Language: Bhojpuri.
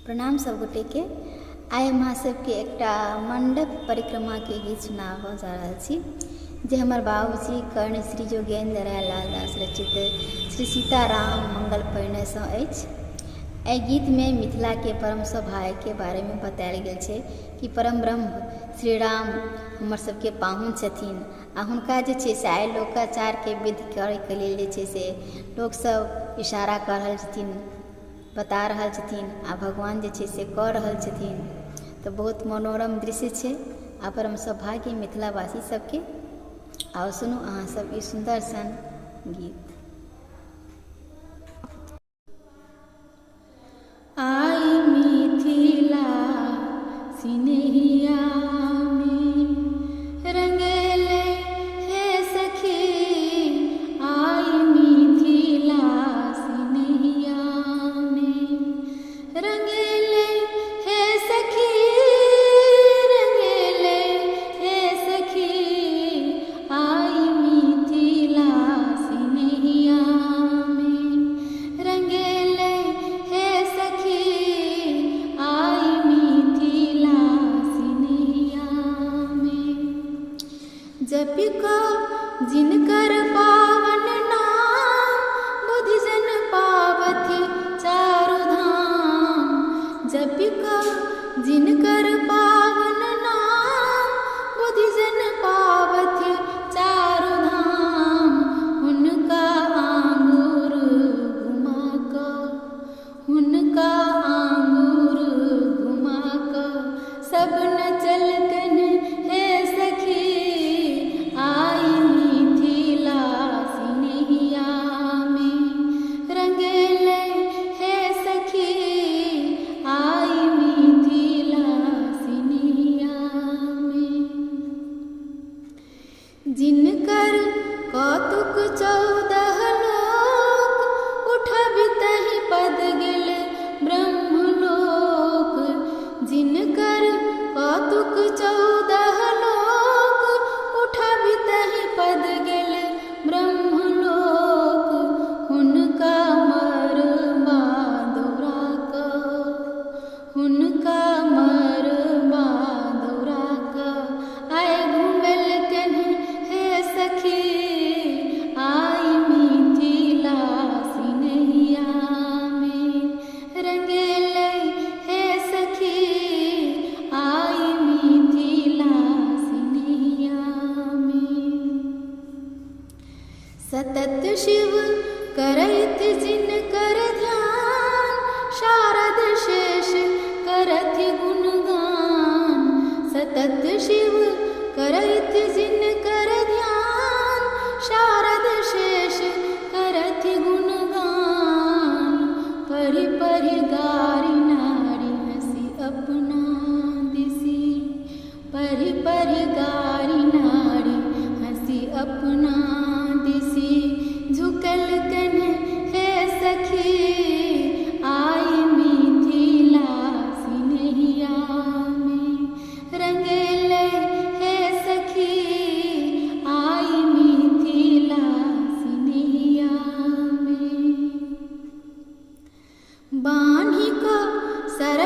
प्रणाम सब गोटे के। आइ हम अहाँ सबके एकटा मंडप परिक्रमा के गीत सुनाबऽ जा रहल छी जे हमर बाबूजी कर्ण श्री जोगेन्द्र राय लाल दास रचित श्री सीताराम मंगल परिणय सँ अछि। एहि गीत में मिथिला के परम सौभाग्य के बारे में बतायल गेल छै कि परम ब्रह्म श्री राम हमर सबके पाहुन छथिन आ हुनका जे छै से आइ लोकाचार के विधि करे के लेल जे छै से लोक सब इशारा कर रहल छथिन, बता रहल छथिन आ भगवान जे छै से कऽ रहल छथिन। तो बहुत मनोरम दृश्य छै आ परम सौभाग्य मिथिलावासी सबके। आओ सुनू अहाँ सब ई सुंदर सन गीत। आई मिथिला सिनहिया में रंगेले हे सखी, आई मिथिला सिनहिया में रंगेले हे सखी, रंगेले हे सखी, आई मिथिला सिनहिया में रंगेले हे सखी, आई मिथिला सिनहिया में। जपि को जिनकर पावन नाम, बुद्धि जन पावथि चारु धाम। जपि को जिनकर पावन नाम, बुद्धि जन पावथि चारु धाम। हुनका आंगुर घुमा कऽ, हुनका आंगुर घुमा कऽ सब नचलकन हे सखी, आई मिथिला सिनहिया में रंगेले हे सखी, आई मिथिला सिनहिया में। जिनकर कौतुक 14 लोक, उठबितहि पद गेल ब्रह्मलोक। जिनकर कौतुक 14 लोक, उठबितहि पद गेल ब्रह्मलोक। हुनका मरबा दौड़ा कऽ, हुनका मरबा दौड़ा कऽ आइ घुमेलकन हे सखी, आई मिथिला सिनहिया में रंगेले हे सखी, आई मिथिला सिनहिया में। सतत शिव करैत जिनकर ध्यान, शारद शेष करथि गुणगान। सतत शिव करैत जिनकर ध्यान, शारद शेष करथि गुणगान। पढ़ि पढ़ि गारि नारी हँसी अपना दिसी, पढ़ि पढ़ि गारि नारी हँसी अपना दिसी। झुकलकन हे सखी, आई मिथिला सिनहिया में रंगेले हे सखी, आई मिथिला सिनहिया में। बान्हि को सर